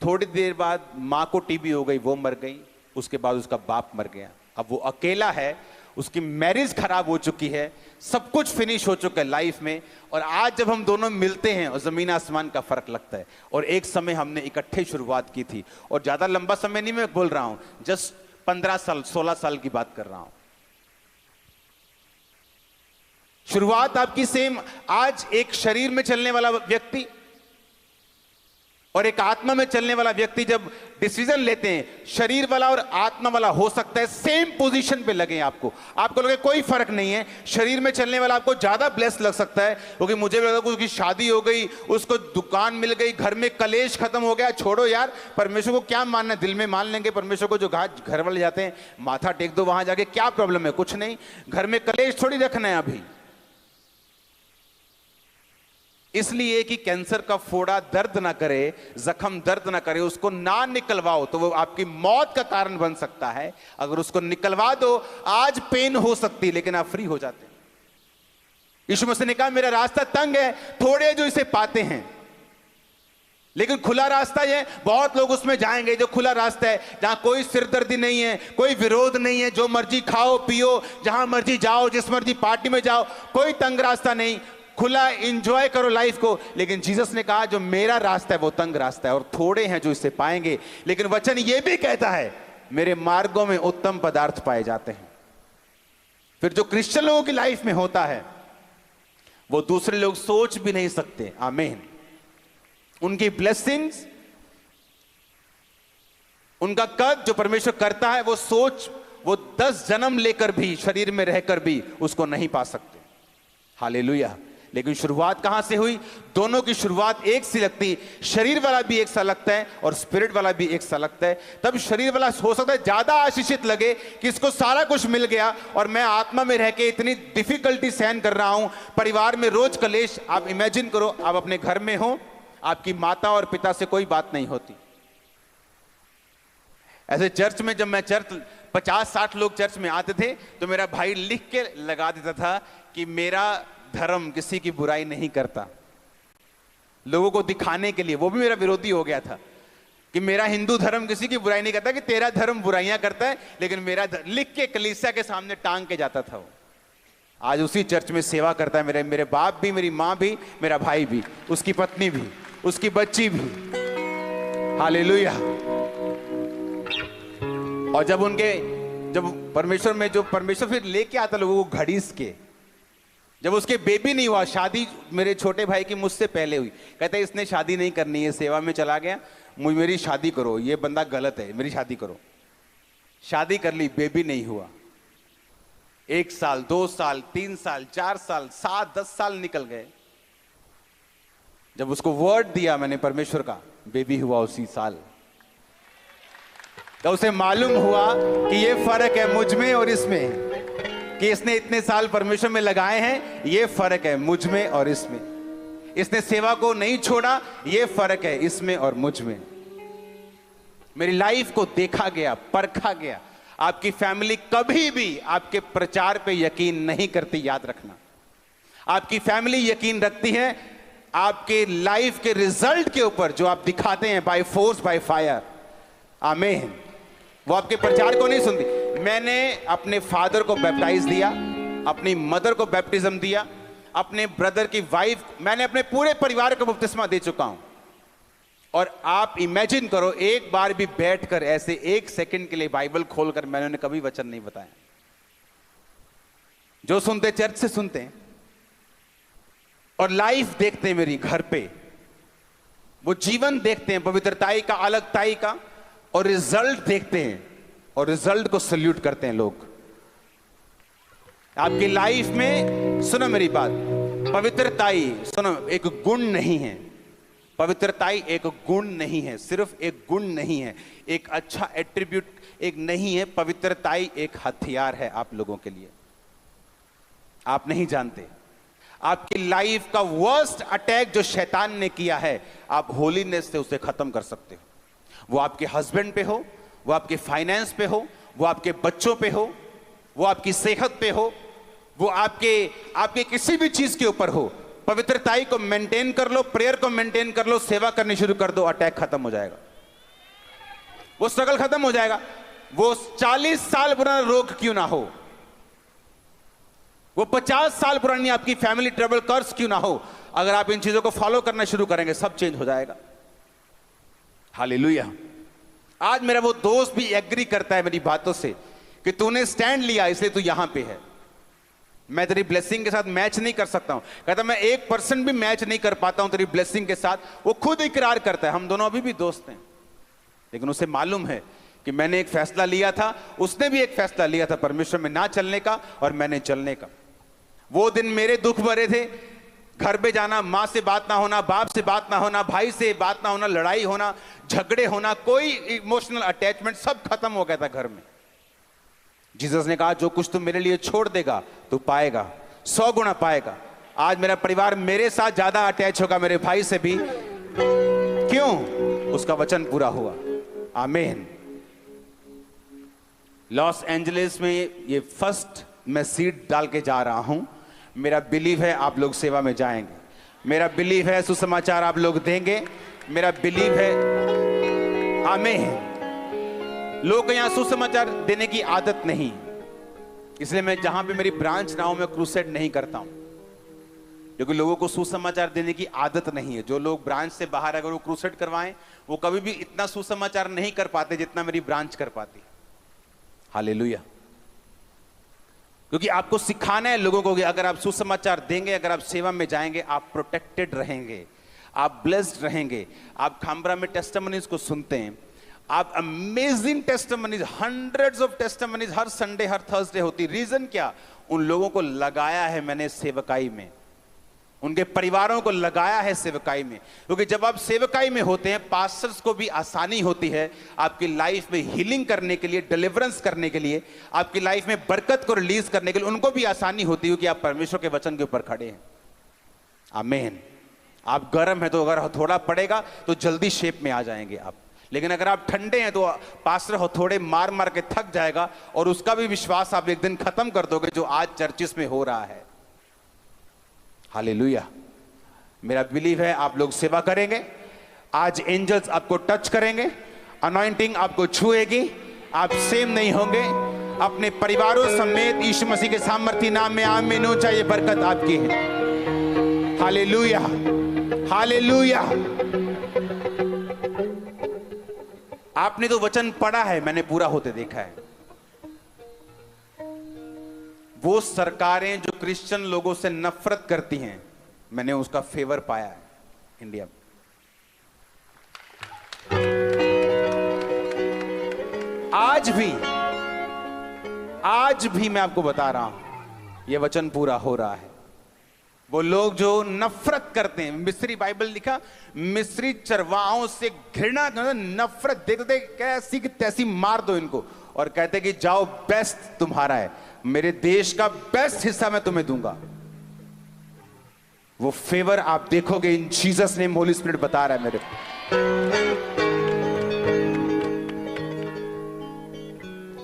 थोड़ी देर बाद माँ को टीबी हो गई, वो मर गई। उसके बाद उसका बाप मर गया। अब वो अकेला है, उसकी मैरिज खराब हो चुकी है, सब कुछ फिनिश हो चुका है लाइफ में। और आज जब हम दोनों मिलते हैं और जमीन आसमान का फर्क लगता है। और एक समय हमने इकट्ठे शुरुआत की थी, और ज्यादा लंबा समय नहीं मैं बोल रहा हूं, जस्ट 15 साल 16 साल की बात कर रहा हूं। शुरुआत आपकी सेम। आज एक शरीर में चलने वाला व्यक्ति और एक आत्मा में चलने वाला व्यक्ति जब डिसीजन लेते हैं, शरीर वाला और आत्मा वाला हो सकता है सेम पोजीशन पे लगे आपको लगे कोई फर्क नहीं है। शरीर में चलने वाला आपको ज्यादा ब्लेस लग सकता है, क्योंकि मुझे भी लगा कि उसकी शादी हो गई, उसको दुकान मिल गई, घर में कलेश खत्म हो गया। छोड़ो यार, परमेश्वर को क्या मानना, दिल में मान लेंगे परमेश्वर को। जो घर वाले जाते हैं, माथा टेक दो वहां जाके, क्या प्रॉब्लम है, कुछ नहीं। घर में कलेश थोड़ी रखना है अभी। इसलिए कि कैंसर का फोड़ा दर्द ना करे, जख्म दर्द ना करे, उसको ना निकलवाओ तो वो आपकी मौत का कारण बन सकता है। अगर उसको निकलवा दो, आज पेन हो सकती है लेकिन आप फ्री हो जाते हैं। यीशु मसीह ने कहा मेरा रास्ता तंग है, थोड़े जो इसे पाते हैं, लेकिन खुला रास्ता है, बहुत लोग उसमें जाएंगे। जो खुला रास्ता है, जहां कोई सिरदर्दी नहीं है, कोई विरोध नहीं है, जो मर्जी खाओ पियो, जहां मर्जी जाओ, जिस मर्जी पार्टी में जाओ, कोई तंग रास्ता नहीं, खुला एंजॉय करो लाइफ को। लेकिन जीसस ने कहा जो मेरा रास्ता है वो तंग रास्ता है, और थोड़े हैं जो इसे पाएंगे। लेकिन वचन ये भी कहता है मेरे मार्गों में उत्तम पदार्थ पाए जाते हैं। फिर जो क्रिश्चियन लोगों की लाइफ में होता है वो दूसरे लोग सोच भी नहीं सकते। आमीन। उनकी ब्लेसिंग्स, उनका कद जो परमेश्वर करता है, वो 10 जन्म लेकर भी, शरीर में रहकर भी उसको नहीं पा सकते। हालेलुया। लेकिन शुरुआत कहां से हुई? दोनों की शुरुआत एक सी लगती, शरीर वाला भी एक सा लगता है और स्पिरिट वाला भी एक सा लगता है। तब शरीर वाला हो सकता है ज्यादा आशीषित लगे कि इसको सारा कुछ मिल गया और मैं आत्मा में रह के इतनी डिफिकल्टी सहन कर रहा हूं, परिवार में रोज कलेश। आप इमेजिन करो, आप अपने घर में हो, आपकी माता और पिता से कोई बात नहीं होती। ऐसे चर्च में, जब मैं 50-60 लोग चर्च में आते थे तो मेरा भाई लिख के लगा देता था कि मेरा धर्म किसी की बुराई नहीं करता, लोगों को दिखाने के लिए। वो भी मेरा विरोधी हो गया था कि मेरा हिंदू धर्म किसी की बुराई नहीं करता, कि तेरा धर्म बुराइयां करता है, लेकिन मेरा लिख के कलीसिया के सामने टांग के जाता था वो। आज उसी चर्च में सेवा करता है मेरे बाप भी, मेरी माँ भी, मेरा भाई भी, उसकी पत्नी भी, उसकी बच्ची भी। हालेलुया। और जब परमेश्वर फिर लेके आता लोगों को घड़ीस के, जब उसके बेबी नहीं हुआ, शादी मेरे छोटे भाई की मुझसे पहले हुई, कहते इसने शादी नहीं करनी है, सेवा में चला गया, मेरी शादी करो, ये बंदा गलत है, मेरी शादी करो। शादी कर ली, बेबी नहीं हुआ। 1 साल, 2 साल, 3 साल, 4 साल, 7, 10 साल निकल गए। जब उसको वर्ड दिया मैंने परमेश्वर का, बेबी हुआ उसी साल। तो उसे मालूम हुआ कि ये फर्क है मुझ में और इसमें, कि इसने इतने साल परमेश्वर में लगाए हैं, ये फर्क है मुझ में और इसमें। इसने सेवा को नहीं छोड़ा, ये फर्क है इसमें और मुझ में। मेरी लाइफ को देखा गया, परखा गया। आपकी फैमिली कभी भी आपके प्रचार पे यकीन नहीं करती, याद रखना। आपकी फैमिली यकीन रखती है आपके लाइफ के रिजल्ट के ऊपर, जो आप दिखाते हैं बाय फोर्स बाय फायर। आमीन। वो आपके प्रचार को नहीं सुनती। मैंने अपने फादर को बैप्टाइज दिया, अपनी मदर को बैप्टिज्म दिया, अपने ब्रदर की वाइफ, मैंने अपने पूरे परिवार को बपतिस्मा दे चुका हूं। और आप इमेजिन करो, एक बार भी बैठकर ऐसे 1 सेकंड के लिए बाइबल खोलकर मैंने उन्हें कभी वचन नहीं बताया। जो सुनते चर्च से सुनते हैं और लाइफ देखते हैं मेरी घर पे, वो जीवन देखते हैं पवित्रताई का, अलगताई का, और रिजल्ट देखते हैं और रिजल्ट को सल्यूट करते हैं लोग। आपकी लाइफ में सुनो मेरी बात, पवित्रताई सुनो एक गुण नहीं है। पवित्रताई एक गुण नहीं है, सिर्फ एक गुण नहीं है, एक अच्छा एट्रीब्यूट एक नहीं है। पवित्रताई एक हथियार है आप लोगों के लिए। आप नहीं जानते, आपकी लाइफ का वर्स्ट अटैक जो शैतान ने किया है, आप होलीनेस से उसे खत्म कर सकते हो। वो आपके हस्बैंड पे हो, वो आपके फाइनेंस पे हो, वो आपके बच्चों पे हो, वो आपकी सेहत पे हो, वो आपके किसी भी चीज के ऊपर हो। पवित्रताई को मेंटेन कर लो, प्रेयर को मेंटेन कर लो, सेवा करनी शुरू कर दो, अटैक खत्म हो जाएगा, वो स्ट्रगल खत्म हो जाएगा। वो 40 साल पुराना रोग क्यों ना हो, वो 50 साल पुरानी आपकी फैमिली ट्रबल कर्स क्यों ना हो, अगर आप इन चीजों को फॉलो करना शुरू करेंगे, सब चेंज हो जाएगा। हालेलुया। आज मेरा वो दोस्त भी एग्री करता है मेरी बातों से कि तूने स्टैंड लिया इसलिए तू यहां पे है। मैं तेरी ब्लेसिंग के साथ मैच नहीं कर सकता हूं। कहता मैं 1% भी मैच नहीं कर पाता हूं तेरी ब्लेसिंग के साथ। वो खुद इकरार करता है, हम दोनों अभी भी दोस्त हैं, लेकिन उसे मालूम है कि मैंने एक फैसला लिया था, उसने भी एक फैसला लिया था परमेश्वर में ना चलने का, और मैंने चलने का। वो दिन मेरे दुख भरे थे, घर पे जाना, माँ से बात ना होना, बाप से बात ना होना, भाई से बात ना होना, लड़ाई होना, झगड़े होना, कोई इमोशनल अटैचमेंट सब खत्म हो गया था घर में। जीसस ने कहा जो कुछ तू मेरे लिए छोड़ देगा तू पाएगा, 100 गुना पाएगा। आज मेरा परिवार मेरे साथ ज्यादा अटैच होगा, मेरे भाई से भी। क्यों? उसका वचन पूरा हुआ। आमीन। लॉस एंजलिस में ये फर्स्ट मैं सीट डाल के जा रहा हूं। मेरा बिलीव है आप लोग सेवा में जाएंगे, मेरा बिलीव है सुसमाचार आप लोग देंगे, मेरा बिलीव है। आमीन। लोग यहां सुसमाचार देने की आदत नहीं, इसलिए मैं जहां पे मेरी ब्रांच ना हो मैं क्रूसेड नहीं करता हूं, क्योंकि लोगों को सुसमाचार देने की आदत नहीं है। जो लोग ब्रांच से बाहर अगर वो क्रूसेड करवाएं, वो कभी भी इतना सुसमाचार नहीं कर पाते जितना मेरी ब्रांच कर पाती। हालेलुया। क्योंकि आपको सिखाना है लोगों को कि अगर आप सुसमाचार देंगे, अगर आप सेवा में जाएंगे, आप प्रोटेक्टेड रहेंगे, आप ब्लेस्ड रहेंगे। आप खामबरा में टेस्टिमनीज को सुनते हैं, आप amazing testimonies, hundreds of testimonies her Sunday her Thursday होती। रीजन क्या? उन लोगों को लगाया है मैंने सेवकाई में, उनके परिवारों को लगाया है सेवकाई में। क्योंकि जब आप सेवकाई में होते हैं, पास्टर्स को भी आसानी होती है आपकी लाइफ में हीलिंग करने के लिए, डिलीवरेंस करने के लिए, आपकी लाइफ में बरकत को रिलीज करने के लिए उनको भी आसानी होती है कि आप परमेश्वर के वचन के ऊपर खड़े हैं। आमीन। आप गर्म है तो अगर हथौड़ा पड़ेगा तो जल्दी शेप में आ जाएंगे आप, लेकिन अगर आप ठंडे हैं तो पास्टर हथौड़े मार मार के थक जाएगा, और उसका भी विश्वास आप एक दिन खत्म कर दोगे, जो आज चर्चिस में हो रहा है। हालेलुया। मेरा बिलीव है आप लोग सेवा करेंगे, आज एंजल्स आपको टच करेंगे, अनॉइंटिंग आपको छुएगी, आप सेम नहीं होंगे। अपने परिवारों समेत यीशु मसीह के सामर्थी नाम में आमीन हो। चाहिए बरकत आपकी है। Hallelujah, hallelujah. आपने तो वचन पढ़ा है, मैंने पूरा होते देखा है। वो सरकारें जो क्रिश्चियन लोगों से नफरत करती हैं, मैंने उसका फेवर पाया है इंडिया में। आज भी मैं आपको बता रहा हूं, यह वचन पूरा हो रहा है। वो लोग जो नफरत करते हैं, मिस्री बाइबल लिखा, मिस्री चरवाहों से घृणा, नफरत, देखते कैसी की तैसी मार दो इनको, और कहते कि जाओ बेस्ट तुम्हारा है, मेरे देश का बेस्ट हिस्सा मैं तुम्हें दूंगा। वो फेवर आप देखोगे इन जीसस नेम। होली स्पिरिट बता रहा है मेरे को।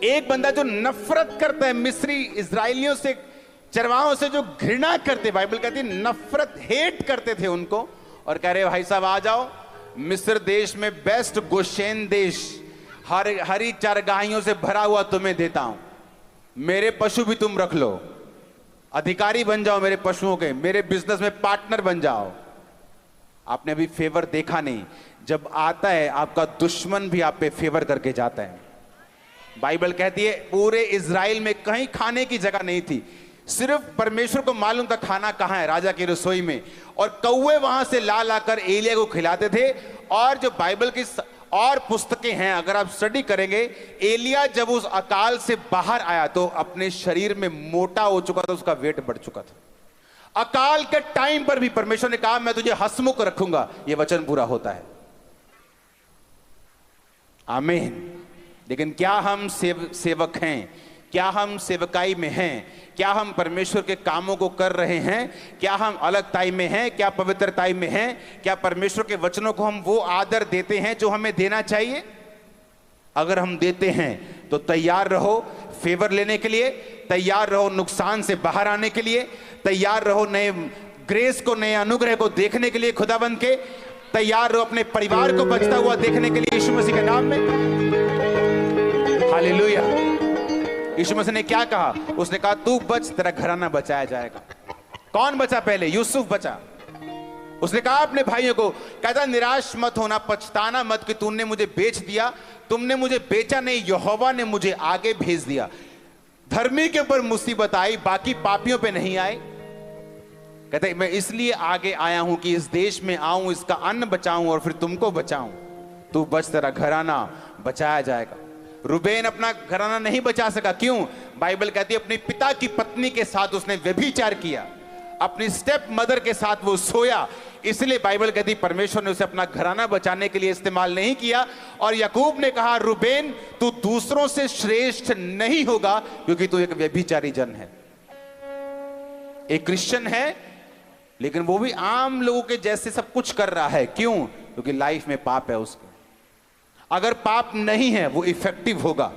एक बंदा जो नफरत करता है मिस्री इजराइलियों से, चरवाहों से जो घृणा करते, बाइबल कहती है नफरत, हेट करते थे उनको, और कह रहे भाई साहब आ जाओ, मिस्र देश में बेस्ट गोशेन देश, हरी चारगाहियों से भरा हुआ तुम्हें देता हूं, मेरे पशु भी तुम रख लो, अधिकारी बन जाओ मेरे पशुओं के, मेरे बिजनेस में पार्टनर बन जाओ। आपने अभी फेवर देखा नहीं, जब आता है आपका दुश्मन भी आप पे फेवर करके जाता है। बाइबल कहती है पूरे इजराइल में कहीं खाने की जगह नहीं थी, सिर्फ परमेश्वर को मालूम था खाना कहां है, राजा की रसोई में, और कौवे वहां से ला लाकर एलिया को खिलाते थे। और जो बाइबल की और पुस्तकें हैं, अगर आप स्टडी करेंगे, एलिया जब उस अकाल से बाहर आया तो अपने शरीर में मोटा हो चुका था, उसका वेट बढ़ चुका था। अकाल के टाइम पर भी परमेश्वर ने कहा मैं तुझे हंसमुख रखूंगा, यह वचन पूरा होता है। आमीन। लेकिन क्या हम सेवक हैं? क्या हम सेवकाई में हैं? क्या हम परमेश्वर के कामों को कर रहे हैं? क्या हम अलगताई में हैं? क्या पवित्रताई में हैं? क्या परमेश्वर के वचनों को हम वो आदर देते हैं जो हमें देना चाहिए? अगर हम देते हैं तो तैयार रहो फेवर लेने के लिए, तैयार रहो नुकसान से बाहर आने के लिए, तैयार रहो नए ग्रेस को, नए अनुग्रह को देखने के लिए खुदाबंद के, तैयार रहो अपने परिवार को बचता हुआ देखने के लिए यीशु मसीह के नाम में। हालेलुया। यीशु मसीह ने क्या कहा? उसने कहा तू बच, तेरा घराना बचाया जाएगा। कौन बचा पहले? यूसुफ बचा। उसने कहा अपने भाइयों को, कहता निराश मत होना, पछताना मत कि तुमने मुझे बेच दिया, तुमने मुझे बेचा नहीं, यहोवा ने मुझे आगे भेज दिया। धर्मी के ऊपर मुसीबत आई, बाकी पापियों पे नहीं आई। कहते मैं इसलिए आगे आया हूं कि इस देश में आऊं, इसका अन्न बचाऊं और फिर तुमको बचाऊं। तू बच, तेरा घराना बचाया जाएगा। रूबेन अपना घराना नहीं बचा सका, क्यों? बाइबल कहती है अपने पिता की पत्नी के साथ उसने व्यभिचार किया, अपनी स्टेप मदर के साथ वो सोया। इसलिए बाइबल कहती परमेश्वर ने उसे अपना घराना बचाने के लिए इस्तेमाल नहीं किया। और याकूब ने कहा रूबेन तू दूसरों से श्रेष्ठ नहीं होगा, क्योंकि तू एक व्यभिचारी जन है। एक क्रिश्चियन है, लेकिन वो भी आम लोगों के जैसे सब कुछ कर रहा है। क्यों? क्योंकि लाइफ में पाप है उसके। अगर पाप नहीं है वो इफेक्टिव होगा,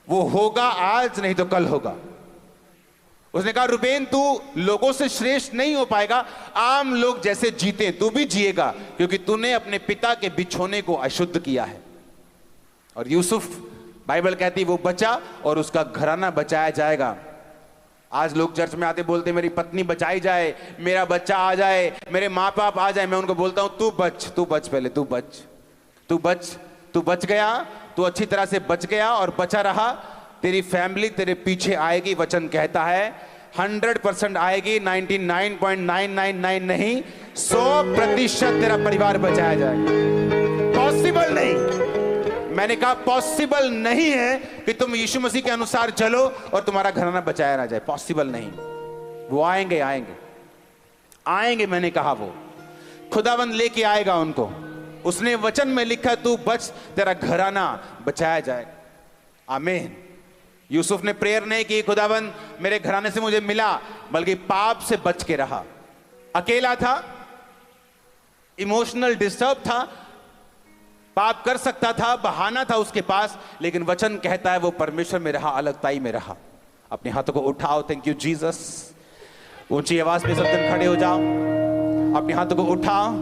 वो होगा आज नहीं तो कल होगा। उसने कहा रूबेन तू लोगों से श्रेष्ठ नहीं हो पाएगा, आम लोग जैसे जीते तू भी जिएगा, क्योंकि तूने अपने पिता के बिछोने को अशुद्ध किया है। और यूसुफ, बाइबल कहती वो बचा और उसका घराना बचाया जाएगा। आज लोग चर्च में आते बोलते मेरी पत्नी बचाई जाए, मेरा बच्चा आ जाए, मेरे माँ बाप आ जाए। मैं उनको बोलता हूं तू बच पहले, तू बच गया, तू अच्छी तरह से बच गया और बचा रहा, तेरी फैमिली तेरे पीछे आएगी। वचन कहता है 100% आएगी, 99.999 नहीं, 100% तेरा परिवार बचाया जाएगा। पॉसिबल नहीं, मैंने कहा पॉसिबल नहीं है कि तुम यीशु मसीह के अनुसार चलो और तुम्हारा घराना बचाया ना जाए। पॉसिबल नहीं। वो आएंगे, मैंने कहा वो खुदावंद लेके आएगा उनको। उसने वचन में लिखा तू बच, तेरा घराना बचाया जाएगा। आमीन। यूसुफ ने प्रेयर नहीं की खुदावंद मेरे घराने से मुझे मिला, बल्कि पाप से बच के रहा। अकेला था, इमोशनल डिस्टर्ब था, पाप कर सकता था, बहाना था उसके पास, लेकिन वचन कहता है वो परमेश्वर में रहा, अलगताई में रहा। अपने हाथों को उठाओ, थैंक यू जीसस। ऊंची आवाज में सब जन खड़े हो जाओ, अपने हाथों को उठाओ।